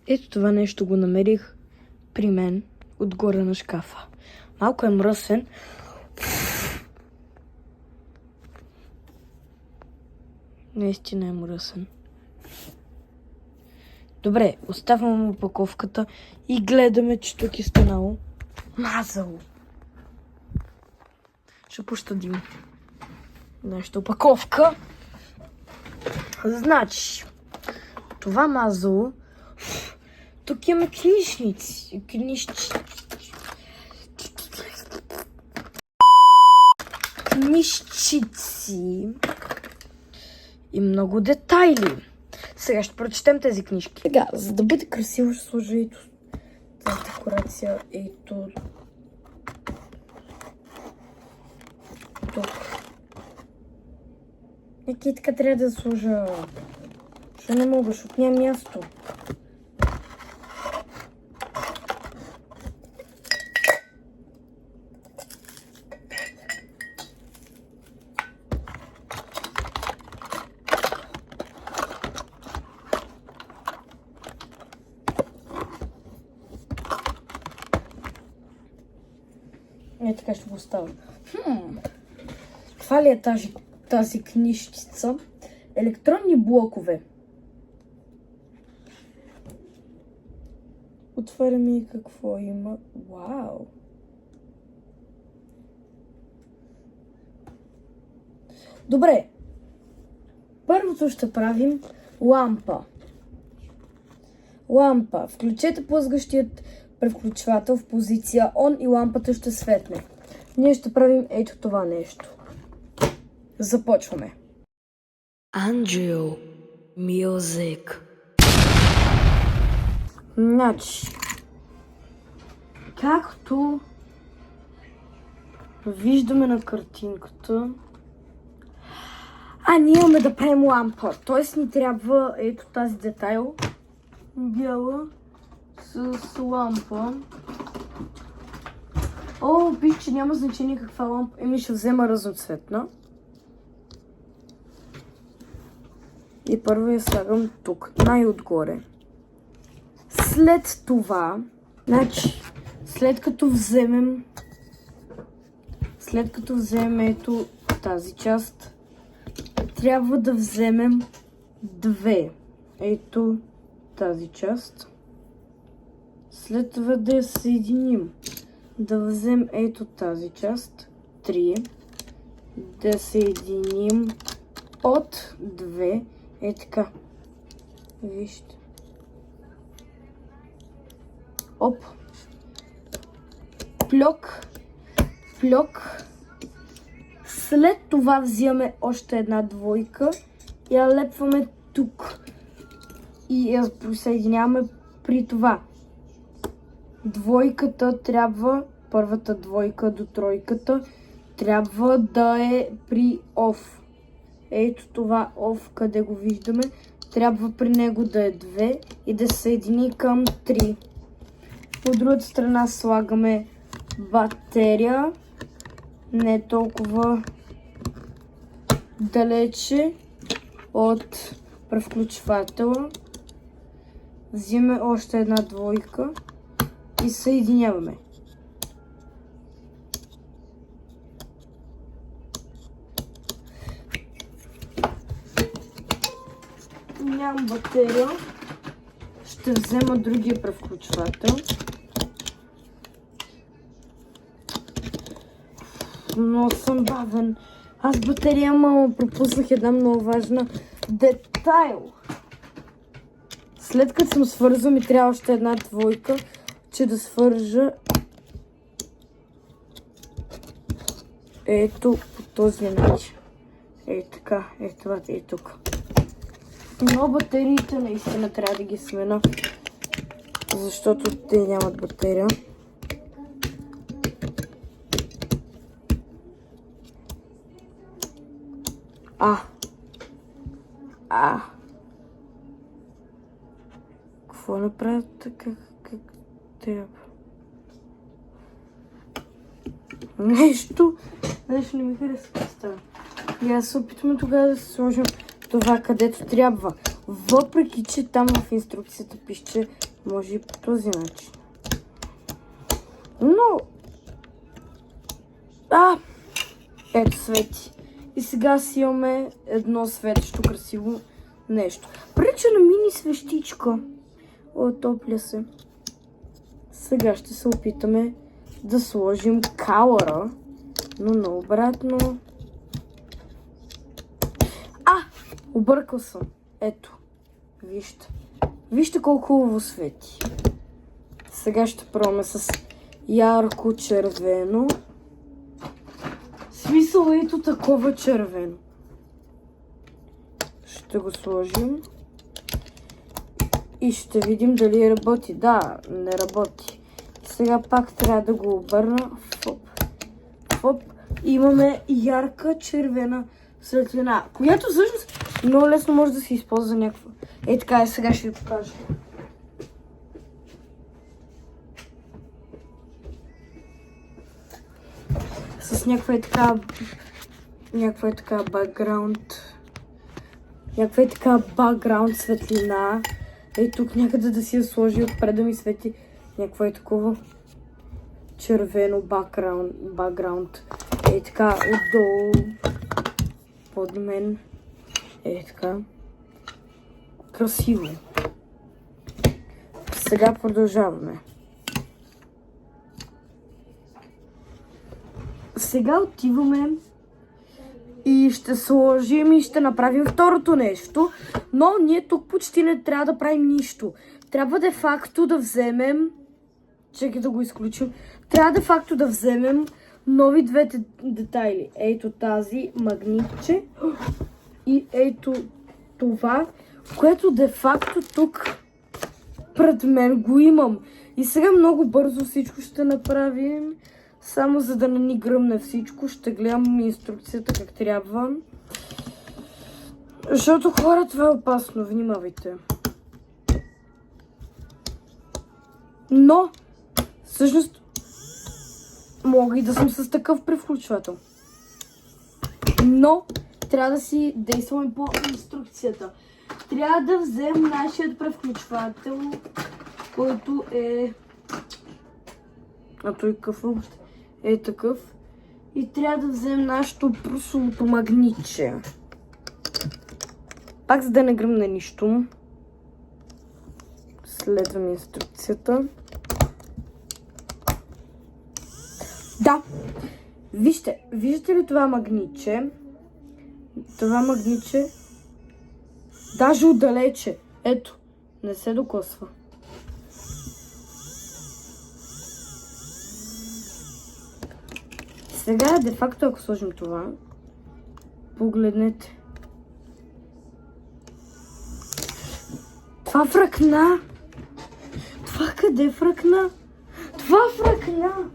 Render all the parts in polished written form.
Ето това нещо го намерих при мен, отгоре на шкафа. Малко е мръсен. Наистина е мръсен. Добре, оставям опаковката и гледаме, че тук е станало мазало. Ще пощадим нашата опаковка. Значи, това мазало, тук имаме книжници. Книжчици и много детайли. Сега ще прочетем тези книжки. Сега, за да бъде красиво, ще сложа и тази декорация и тук. Неки така трябва да сложа. Ще не мога, защото няма място. Не, така ще го оставя. Това ли е тази книжчица? Електронни блокове. Отваряме и какво има. Вау! Добре. Първото ще правим лампа. Лампа. Включете плъзгащият превключвател в позиция ON и лампата ще светне. Ние ще правим ето това нещо. Започваме. Angel Music. Значи, както виждаме на картинката, ние имаме да правим лампа. Тоест ни трябва ето тази детайл. Бяла с лампа. Пише, че няма значение каква лампа. Ще взема разноцветна. И първо я слагам тук, най-отгоре. След това, след като вземем ето тази част, трябва да вземем две. Ето тази част. След това да я съединим. Да вземем ето тази част. 3. Да съединим от 2. Е така. Вижте. Оп. Плюк. След това взимаме още една двойка и я лепваме тук. И я присъединяваме при това. Двойката трябва, първата двойка до тройката, трябва да е при OFF. Ето това OFF, къде го виждаме, трябва при него да е 2 и да се съедини към 3. От другата страна слагаме батерия, не толкова далече от превключвателя. Взимаме още една двойка и съединяваме. Нямам батерия. Ще взема другия превключвател. Но съм бавен. Аз батерия пропуснах една много важна детайл. След като съм свързал, ми трябва още една двойка, че да свържа ето по този начин. Ето така, ето това е тук. Но батериите наистина трябва да ги смена, защото те нямат батерия. Какво направят така, как трябва? Нещо не ми харесва да става. И аз се опитваме тогава да сложим това където трябва. Въпреки че там в инструкцията пише, че може и по този начин. Но... Ето свети. И сега си имаме едно светещо красиво нещо. Прилича на мини свещичка. Отопля се. Сега ще се опитаме да сложим калъра, но наобратно. Объркал съм. Ето. Вижте. Вижте колко хубаво свети. Сега ще пробваме с ярко червено. В смисъл ето такова червено. Ще го сложим. И ще видим дали работи. Да, не работи. Сега пак трябва да го обърна. Фоп. Фоп. И имаме ярка червена светлина, която всъщност много лесно може да се използва за някаква. Така е, сега ще ви покажа. С някаква бакграунд светлина. Тук някъде да си я сложи отпред да ми свети някаква такова червено бакграунд. Така отдолу под мен. Така. Красиво. Сега продължаваме. Сега отиваме и ще сложим и ще направим второто нещо. Но ние тук почти не трябва да правим нищо. Трябва де факто да вземем... Чекай да го изключим. Трябва де факто да вземем нови двете детайли. Ето тази магнитче и ето това, което де факто тук пред мен го имам. И сега много бързо всичко ще направим, само за да не ни гръмне всичко. Ще гледам инструкцията как трябва. Защото хора, това е опасно, внимавайте. Но, всъщност, мога и да съм с такъв превключвател. Но трябва да си действаме по инструкцията. Трябва да вземем нашият превключвател, който е... той какъв е такъв. И трябва да вземем нашето прословото магнитче. Пак за да не гръмне нищо. Следвам инструкцията. Да, виждате ли това магнитче? Това магнитче, даже отдалече, ето, не се докосва. Сега, де факто, ако сложим това, погледнете. Това фръкна. Това къде фръкна? Това фръкна.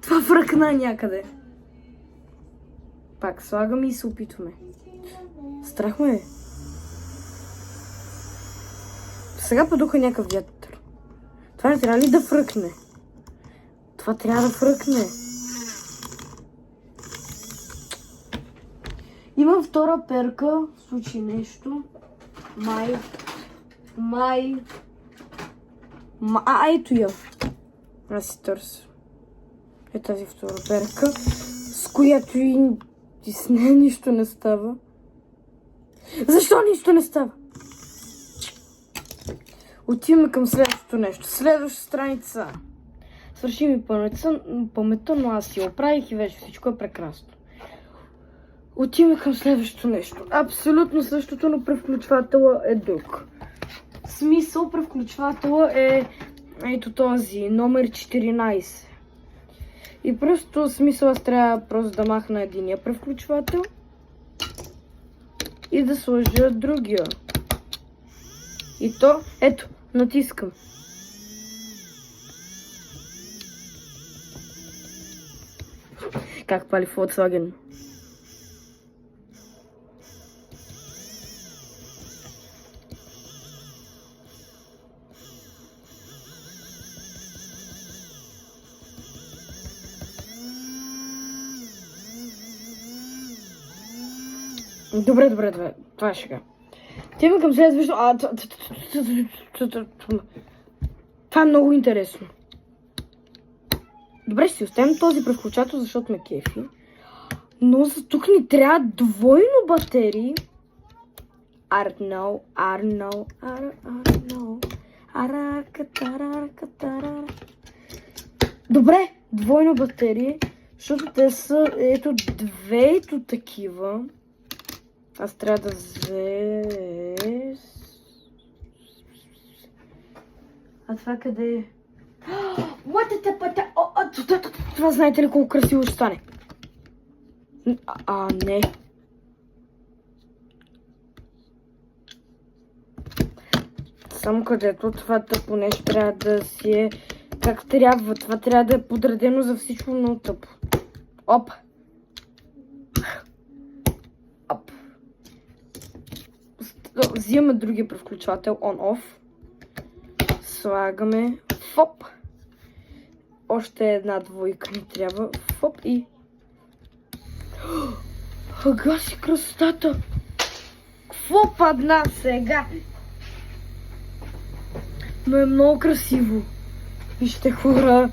Това фръкна някъде. Пак слагаме и се опитваме. Страх ме е. Сега подуха някакъв вятър. Това не трябва ли да фръкне? Това трябва да фръкне. Имам втора перка, в случай нещо. Ето я. Аз си търся. Е тази втора перка, с която и с нея нищо не става. Защо нищо не става? Отиваме към следващото нещо. Следваща страница. Свърши ми паметта, но аз си оправих и вече всичко е прекрасно. Отиваме към следващото нещо. Абсолютно същото, но превключвателът е друг. В смисъл, превключвателът е ето този, номер 14. И просто смисъл аз трябва просто да махна единия превключвател и да сложа другия. И то, ето, натискам. Как пали Volkswagen. Добре. Това е шега. Отиваме към следващо. Това е много интересно. Добре, ще си оставим този превключател, защото ме кефи. Но за тук ни трябва двойно батерии. Арно. Добре, двойно батерии, защото те са, ето, две ето такива. Аз трябва да взе... А това къде е? Това знаете ли колко красиво ще стане? Не. Само където това тъпо нещо трябва да си е как трябва. Това трябва да е подредено за всичко много тъпо. Оп. Взимаме другия превключвател. On-off. Слагаме. Фоп. Още една двойка ни трябва. Фоп и... Гаси красотата! Какво падна сега? Но е много красиво. Вижте, хора.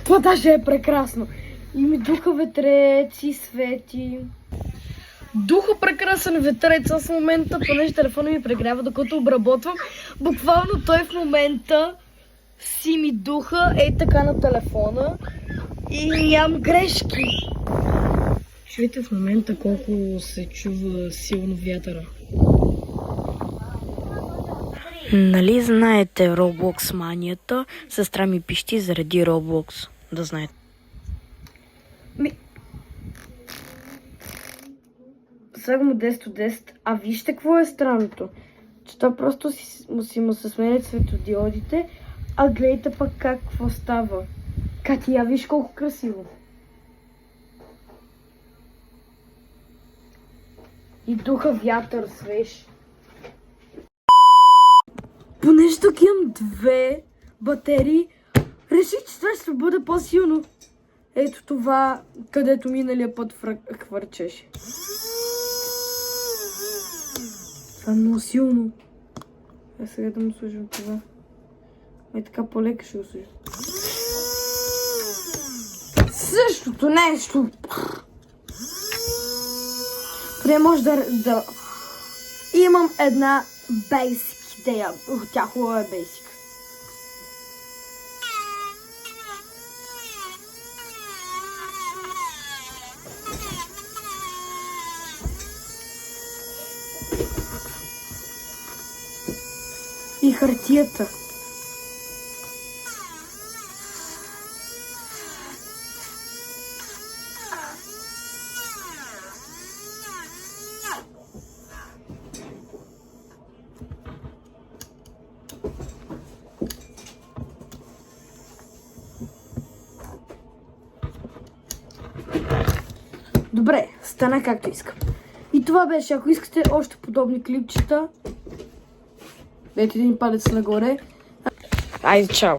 Това даже е прекрасно. И ми духа ветреци, свети. Духа прекрасен ветрец в момента, понеже телефона ми прегрява, докато обработвам. Буквално той в момента си ми духа така на телефона и нямам грешки. Чуйте в момента колко се чува силно вятъра. Нали знаете Roblox манията? Сестра ми пищи заради Roblox. Да знаете. Слагам му 10 от 10. А вижте какво е странното. Че това просто си му се сменят светодиодите. А гледайте пък какво става. Катя, виж колко красиво. И духа вятър свеж. Понеже тук имам две батерии, реших, че това ще бъде по-силно. Ето това, където миналия път хвърчеше. Това е много силно. Сега да му сложим това. Така по-леко ще го сложим. Същото нещо. Преди може да... Имам една basic идея. Тя хубава е basic. И хартията. Добре, стана както искам. И това беше, ако искате още подобни клипчета, дайте един палец нагоре. Айде, чао!